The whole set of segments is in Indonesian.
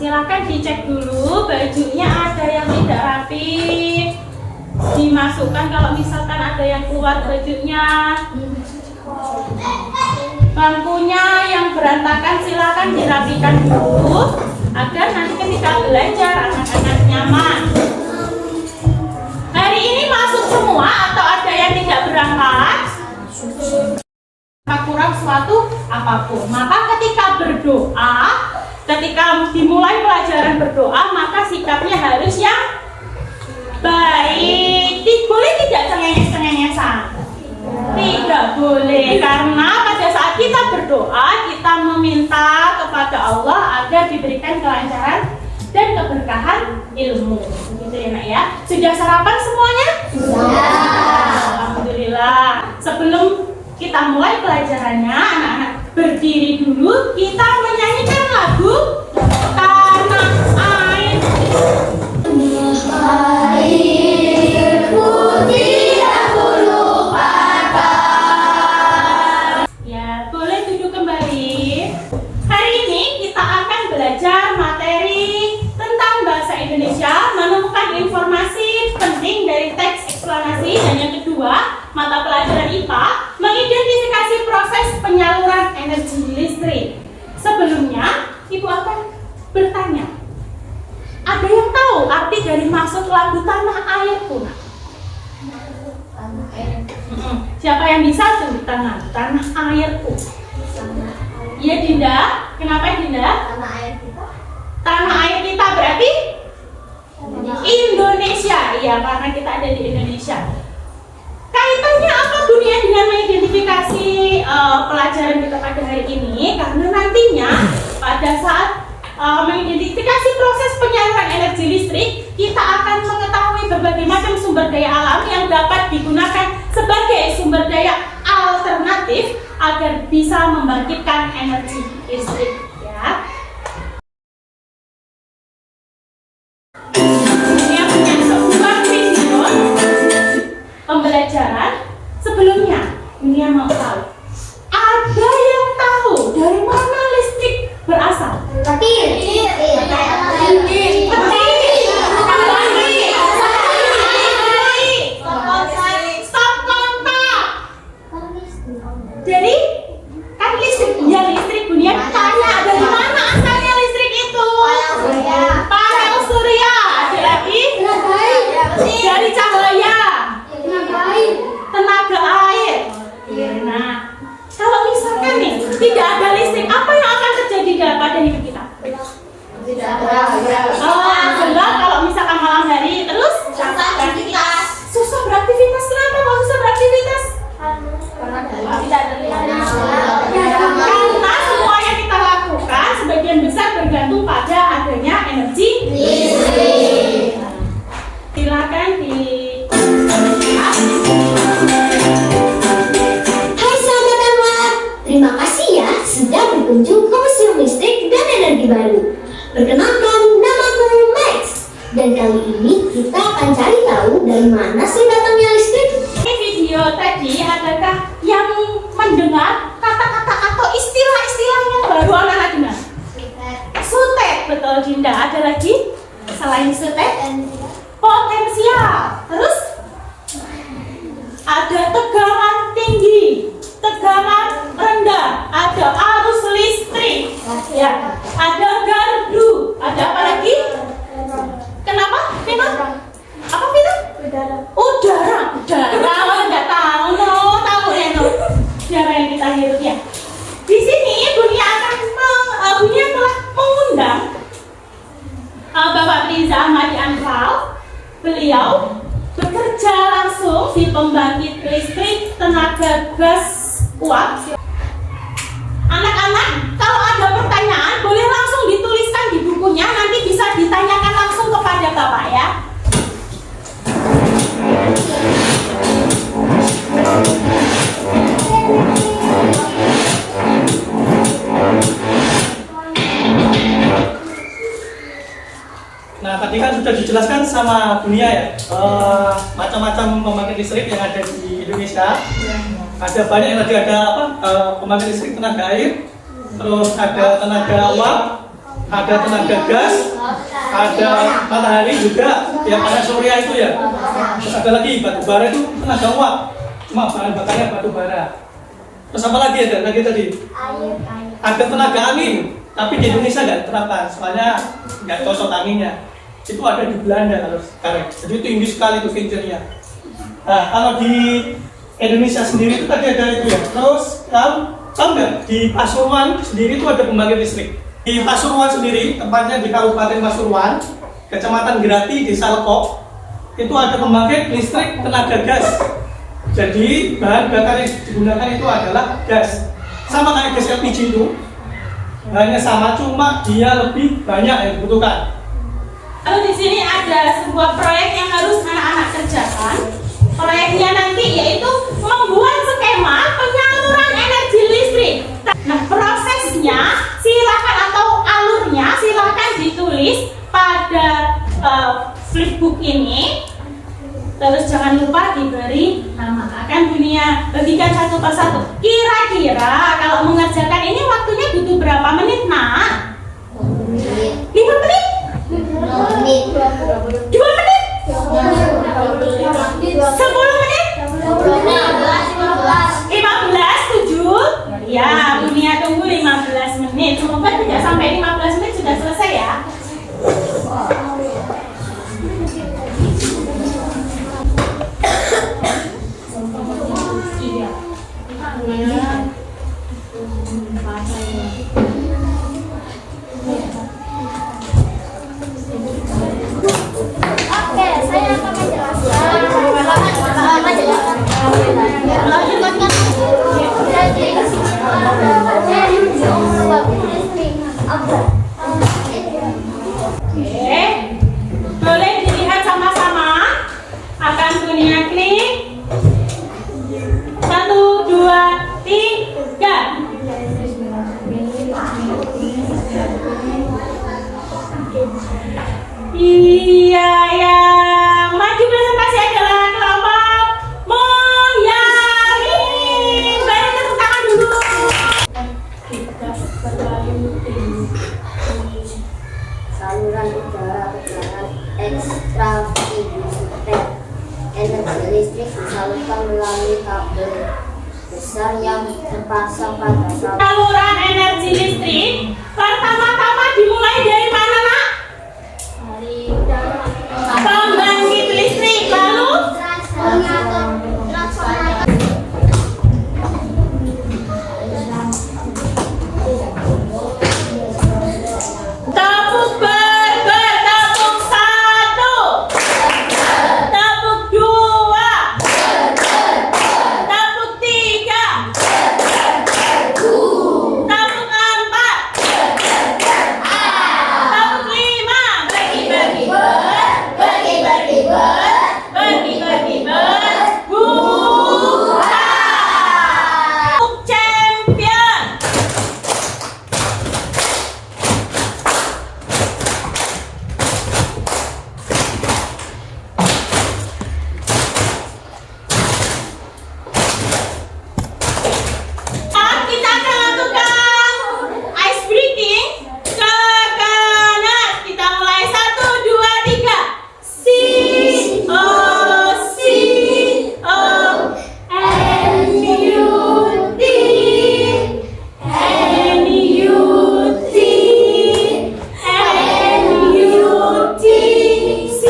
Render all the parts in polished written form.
silakan dicek dulu bajunya ada yang tidak rapi, dimasukkan kalau misalkan ada yang keluar bajunya. Bangkunya yang berantakan silakan dirapikan dulu agar nanti ketika belajar anak-anak nyaman. Hari ini masuk semua atau ada yang tidak berangkat? Kurang suatu apapun. Maka ketika berdoa, ketika dimulai pelajaran berdoa, maka sikapnya harus yang baik. Boleh tidak cengenges-cengengesan? Tidak boleh, karena pada saat kita berdoa, kita meminta kepada Allah agar diberikan kelancaran dan keberkahan ilmu. Begitu ya nak ya. Sudah sarapan semuanya? Sudah. Alhamdulillah. Sebelum kita mulai pelajarannya, anak-anak berdiri dulu, kita menyanyikan lagu Tanah Air. Air putih aku lupakan. Ya, boleh duduk kembali. Hari ini kita akan belajar materi tentang bahasa Indonesia, menemukan informasi penting dari teks eksplanasi, dan yang kedua, mata pelajaran IPA, mengidentifikasi proses penyaluran energi listrik. Sebelumnya, Ibu akan bertanya, ada yang tahu arti dari maksud lagu Tanah Airku? Tanah air. Siapa yang bisa tuh tangan? Tanah Airku. Iya Dinda, kenapa Dinda? Tanah air kita. Tanah air kita berarti Indonesia. Iya, karena kita ada di Indonesia. Kaitannya apa dunia dengan mengidentifikasi pelajaran kita pada hari ini? Karena nantinya pada saat mengidentifikasi proses penyaluran energi listrik, kita akan mengetahui berbagai macam sumber daya alam yang dapat digunakan sebagai sumber daya alternatif agar bisa membangkitkan energi listrik. Ya. Ini punya sebuah video pembelajaran. Sebelumnya, dunia mau tahu, ada yang tahu dari mana listrik berasal? Petir. Stop kontak. Jadi kan listrik, ya listrik dunia tanya dari mana asalnya listrik itu? Panel surya. Ada lagi? Dari cahaya. Tenaga air. Nah, kalau misalkan nih tidak ada listrik, apa yang akan terjadi pada hidup kita? Gelap kalau misalkan malam hari, terus susah beraktivitas. Kenapa kok susah beraktivitas? Karena semua yang kita lakukan sebagian besar bergantung pada adanya energi listrik. Silakan di. Hai sahabat Anwar, terima kasih ya sudah berkunjung ke Museum Listrik dan Energi Baru. Perkenalkan, namaku Max. Dan kali ini kita akan cari tahu dari mana sih datangnya listrik. Ini video tadi, adakah yang mendengar kata-kata atau istilah-istilah yang baru anak-anak dengar? Sutet, betul Dinda. Ada lagi selain sutet? Potensial. Terus ada tegangan tinggi, tegangan rendah, ada arus listrik, ya, ada gardu, ada apa lagi? Kenapa? Apa Vina? Udara. Kalau nggak tahu, tahu ya udara yang kita hirup ya. Di sini Bunia telah mengundang Bapak Riza Ahmadi Anfal. Beliau bekerja langsung di pembangkit listrik tenaga gas uap. Anak-anak, kalau ada pertanyaan boleh langsung dituliskan di bukunya, nanti bisa ditanyakan langsung kepada Bapak ya. Nah, tadi kan sudah dijelaskan sama Dunia ya, macam-macam pembangkit listrik yang ada di Indonesia. Ada banyak yang tadi ada pembangkit listrik tenaga air, terus ada tenaga uap, ada tenaga gas, ada matahari juga, ya panas surya itu ya. Terus ada lagi batu bara itu tenaga uap, cuma bahan bakarnya batu bara. Terus apa lagi ada lagi tadi? Ada tenaga angin, tapi di Indonesia nggak diterapkan, soalnya nggak cocok anginnya. Itu ada di Belanda kalau sekarang. Jadi tinggi sekali tuh venture-nya. Nah, kalau di Indonesia sendiri itu tadi ada itu ya. Terus tahu nggak di Pasuruan sendiri itu ada pembangkit listrik. Di Pasuruan sendiri, tempatnya di Kabupaten Pasuruan, Kecamatan Grati, Desa Lekok, itu ada pembangkit listrik tenaga gas. Jadi bahan bakar yang digunakan itu adalah gas. Sama kayak gas LPG itu, hanya sama, cuma dia lebih banyak yang dibutuhkan. Lalu di sini ada sebuah proyek yang harus anak-anak kerjakan. Proyeknya nanti yaitu membuat skema penyaluran energi listrik. Nah, prosesnya silakan atau alurnya silakan ditulis pada flipbook ini. Terus jangan lupa diberi nama. Akan Bunia bagikan satu persatu. Kira-kira kalau mengerjakan ini waktunya butuh berapa menit, Nak? 5 menit? 2 menit? 10 menit? 15, 7? Ya, Bunia tunggu 15 menit. Semoga tidak sampai 15 menit sudah selesai ya. Oke, saya akan menjelaskan. Oke, boleh dilihat sama-sama. Akan Bunia klik. 1, 2, 3. Iya, yang maju presentasi adalah kelompok Moyamin. Beri tepuk tangan dulu. Kita berlalu tinggi. Saluran udara tegangan ekstra tinggi step. Energi listrik disalurkan melalui kabel besar yang terpasang pada Saluran energi listrik pertama-tama dimulai dari mana, Nak? Pembangkit listrik. Lalu tepuk berber, tepuk 1, tepuk 2, tepuk 3, tepuk 4, tepuk 5. Bagi-bagi buka. Tepuk champion. Kita akan lakukan ice breaking ke kanan. Kita mulai 1, 2, 3. C O C O N U T N U T N U T C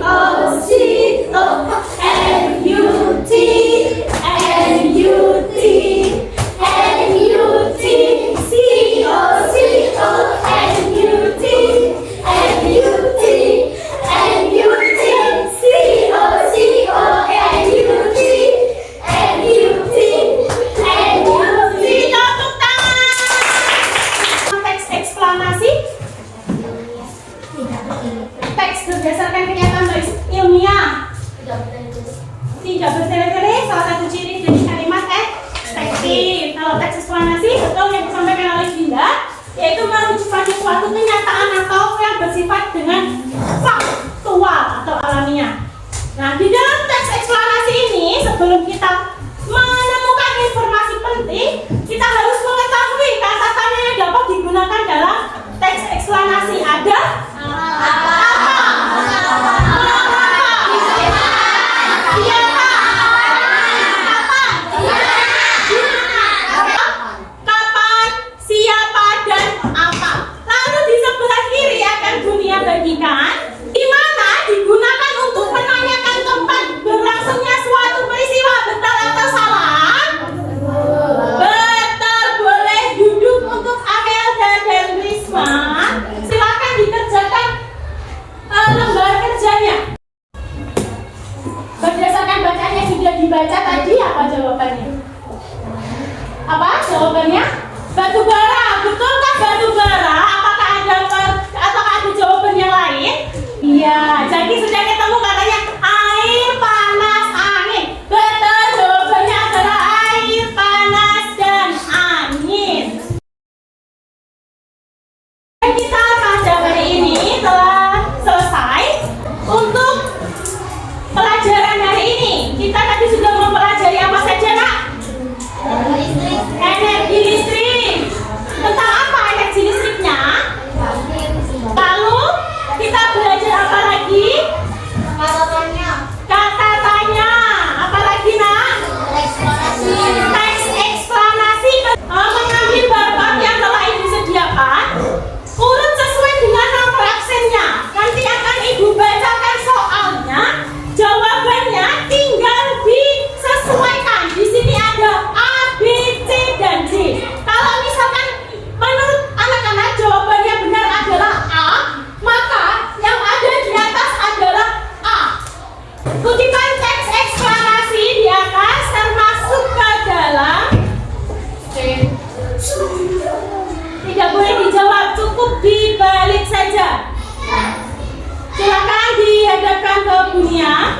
O C O N U T N U T N U T C O C O N U T N U T N U T C O C O N U T N U T N U T. Tepuk tangan. Teks eksplanasi. Teks berdasarkan kenyataan ilmiah. Tidak bertele-tele, salah satu ciri dari kalimat tekstif. Kalau teks eksplanasi, betul yang disampaikan oleh Dinda, yaitu merujukan suatu kenyataan atau yang bersifat dengan faktual atau alamiah. Nah, di dalam teks eksplanasi ini, sebelum kita menemukan informasi penting, kita harus mengetahui kata-kata yang dapat digunakan dalam teks eksplanasi. jawabannya? Batu bara. Betulkah batu bara? Apakah ada jawaban yang lain? Iya, jadi sudah ketemu katanya air, panas, angin. Betul, jawabannya adalah air, panas, dan angin. Dan kita pada hari ini telah selesai untuk pelajaran hari ini. Kita tadi sudah mempelajari apa saja, Nak? Energi listrik. Tentang apa energi listriknya? Lalu kita belajar apa lagi? Kata tanya. Apa lagi, Nak? Teks eksplanasi. Mengambil bab yang telah Ibu sediakan. Urut sesuai dengan nomor absennya. Nanti akan Ibu bacakan soalnya. Jawabannya tinggal disesuaikan. Di sini ada A, B, C, dan D. Kalau misalkan menurut anak-anak jawabannya benar adalah A, maka yang ada di atas adalah A. Kutipan teks eksplanasi di atas termasuk ke dalam C. Tidak boleh dijawab, cukup dibalik saja. Silakan dihadapkan ke Bunia.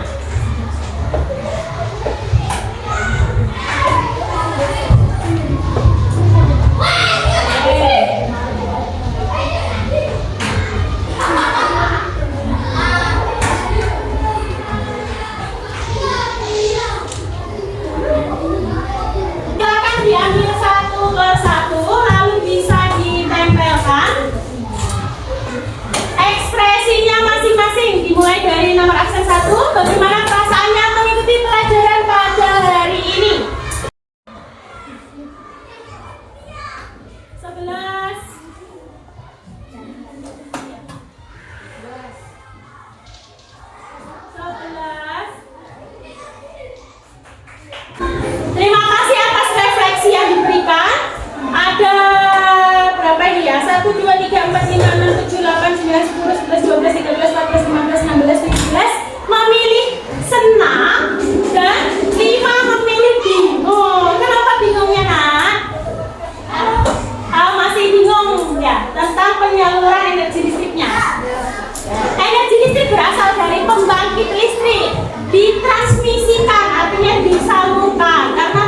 Silakan diambil satu persatu, lalu bisa ditempelkan. Ekspresinya masing-masing dimulai dari nomor absen 1. Bagaimana perasaannya mengikuti pelajaran pada hari ini? 11. Terima kasih atas refleksi yang diberikan. Ada berapa ini ya? 1, 2, 3, 4, 5, 6, 7, 8, 9, 10, 11, 12, 13, 14, 15, 16, 17 memilih senang dan 5 memilih bingung. Kenapa bingungnya, Nak? Masih bingung ya tentang penyaluran energi listriknya. Energi listrik berasal dari pembangkit listrik, ditransmisikan artinya disalurkan karena